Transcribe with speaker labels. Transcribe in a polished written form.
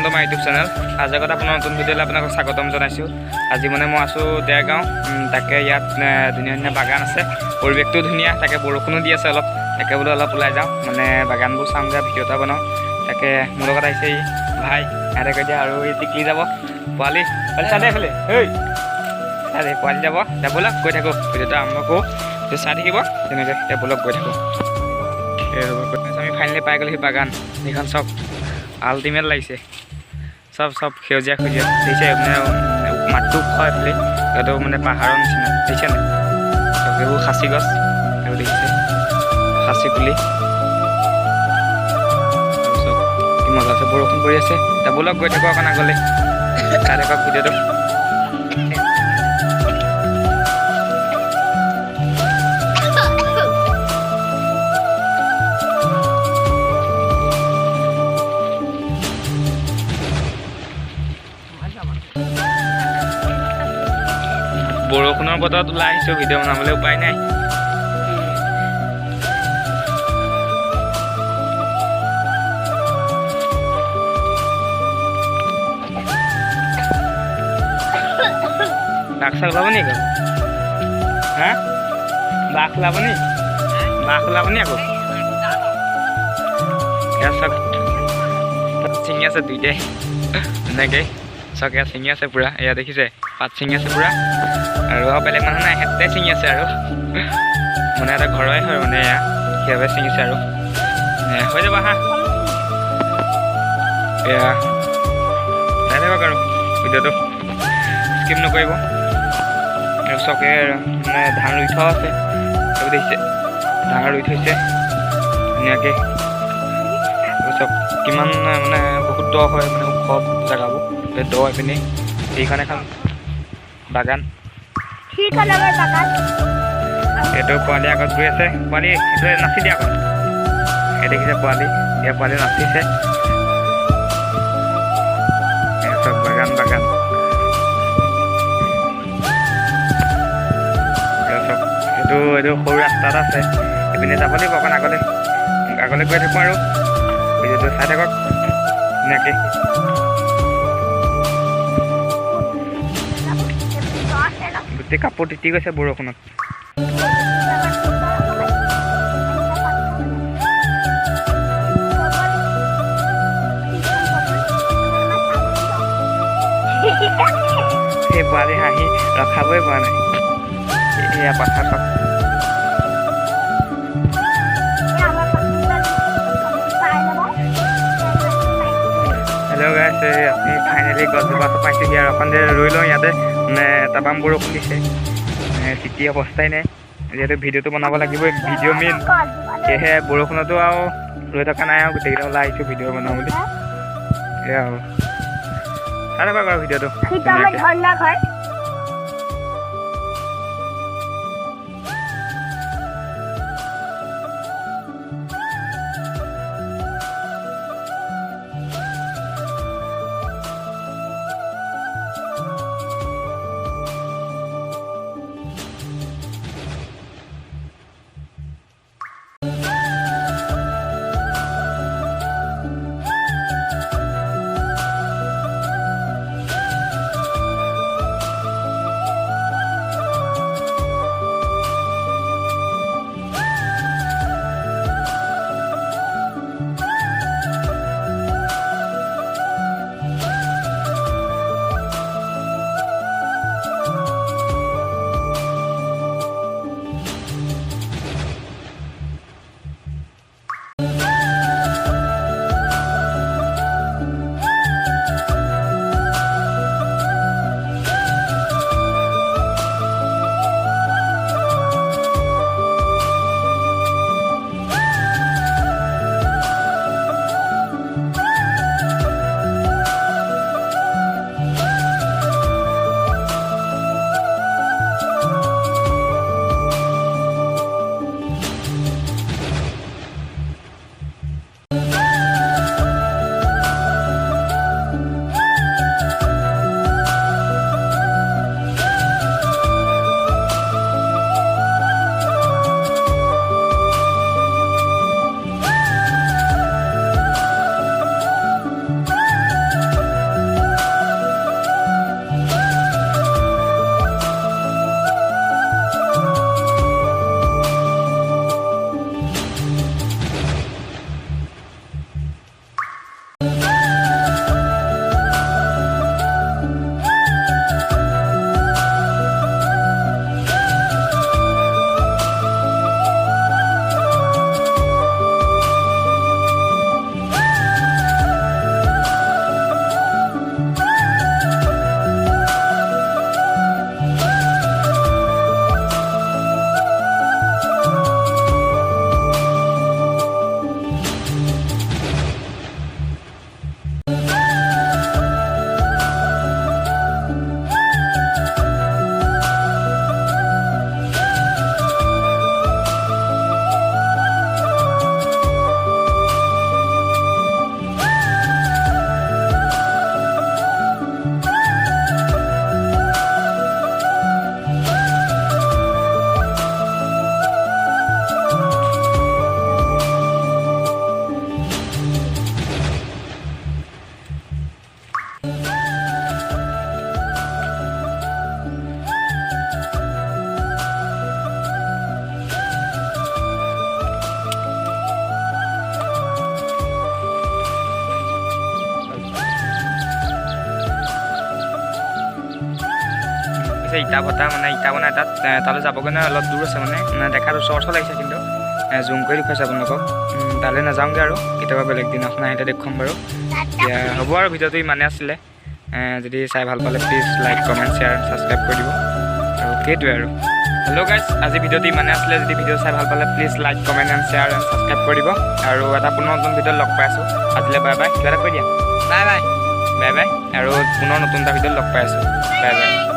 Speaker 1: To my YouTube channel. আজি আগত আপোনাৰ নতুন ভিডিঅ'লৈ আপোনাক স্বাগতম জনাইছোঁ। আজি মানে মই আছোঁ দেৰগাঁও। তাকে ইয়াত ধুনীয়া ধুনীয়া বাগান আছে, পৰিৱেশটো ধুনীয়া, তাকে বৰষুণো দি আছে অলপ। তাকে বোলো অলপ ওলাই যাওঁ, মানে বাগানবোৰ চামগৈ, ভিডিঅ' এটা বনাওঁ। তাকে মোৰ লগত আহিছে এই ভাই, সিহঁতে কৈ দিয়া আৰু এই টিকলি যাব, পোৱালি চাই দে এইফালে, এই চাই দে পোৱালি যাব, ব'লক গৈ থাকোঁ, ভিডিঅ'টো আৰম্ভ কৰোঁ, চাই থাকিব তেনেকৈ, এতিয়া ব'লক গৈ থাকোঁ। আমি ফাইনেলি পাই গ'লো সেই বাগান, সেইখন চব আল্টিমেট লাগিছে, চব সেউজীয়া সেউজীয়া দেখিছে, মানে মাটিটো ওখ এইফালে, এইটো মানে পাহাৰৰ নিচিনা দেখিছে নাই, চব এইবোৰ খাচী গছ, এইবোৰ দেখিছে খাচী পুলি, চব কি মজা আছে, বৰষুণ পৰি আছে। এতিয়া ব'লক গৈ থাকোঁ অকণ আগলৈ, চাই থাকক ভিডিঅ'টো। বৰষুণৰ বতৰত ওলাই আহিছোঁ, ভিডিঅ' বনাবলৈ উপায় নাই। বাঘ চাঘ ওলাব নি আকৌ? হা বাঘ ওলাব নি? বাঘ ওলাব নি আকৌ? চক ছিঙি আছে দুইটাই এনেকৈ, চক এয়া ছিঙি আছে পূৰা, এয়া দেখিছে পাত ছিঙি আছে পূৰা, আৰু বেলেগ মানুহ নাই, সিহঁতে ছিঙি আছে আৰু মানে এটা ঘৰৰে হয় মানে, এয়া সেইবাবে ছিঙিছে আৰু হৈ যাব হা। এয়া চাই থাকক আৰু ভিডিঅ'টো স্কিপ নকৰিব। আৰু চকে মানে ধান ৰুই থোৱা আছে, সেইবোৰ দেখিছে, ধান ৰুই থৈছে ধুনীয়াকৈ, চব কিমান মানে বহুত দ হয়, মানে ওখ জেগাবোৰ, দ এইপিনে এইখন এখন বাগান, এইটো পোৱালি আগত গৈ আছে, পোৱালি এইটো নাচি দিয়া আকৌ, এই দেখিছে পোৱালি, ইয়াৰ পোৱালি নাচিছে, চব বাগান বাগান, চব এইটো সৰু ৰাস্তা এটা আছে, এইপিনে যাব লাগিব অকণ আগলৈ গৈ থাকোঁ আৰু ভিডিঅ'টো চাই থাকক ধুনীয়াকৈ। গোটেই কাপোৰ তিতি গৈছে বৰষুণত। সেই পোৱালি হাঁহি ৰখাবই পৰা নাই, এয়া পথাৰ চব হেল্ল' গাইছ, আমি ফাইনেলি গছজোপা পাইছোঁহি আৰু অকণ দেৰি ৰৈ লওঁ ইয়াতে, মানে তাপাম বৰষুণ দিছে, তিতি অৱস্থাই নাই, যিহেতু ভিডিঅ'টো বনাব লাগিবই, ভিডিঅ' মেইন, সেয়েহে বৰষুণতো আৰু ৰৈ থকা নাই আৰু গোটেইকেইটা ওলাই আহিছোঁ ভিডিঅ' বনাওঁ বুলি, এয়া আৰু চাই থাকক আৰু ভিডিঅ'টো। আছে ইটা ভটা মানে ইটা বনাই তালৈ যাবগৈ নহয় অলপ দূৰ আছে মানে দেখাত ওচৰ লাগিছে কিন্তু জুম কৰি দেখুৱাইছে আপোনালোকক তালৈ নাযাওঁগৈ আৰু কেতিয়াবা বেলেগ দিনাখন আহিলে দেখুৱাম বাৰু এতিয়া হ'ব আৰু ভিডিঅ'টো ইমানে আছিলে যদি চাই ভাল পালে please like comment share subscribe কৰি দিব আৰু সেইটোৱে আৰু হেল্ল' গাইজ আজি ভিডিঅ'টো ইমানে আছিলে যদি ভিডিঅ' চাই ভাল পালে please like comment and share and subscribe কৰি দিব আৰু এটা পুনৰ নতুন ভিডিঅ'ত লগ পাই আছোঁ আজিলৈ বাই বাই কিবা এটা কৈ দিয়া বাই বাই বাই বাই আৰু পুনৰ নতুন এটা ভিডিঅ'ত লগ পাই আছোঁ বাই বাই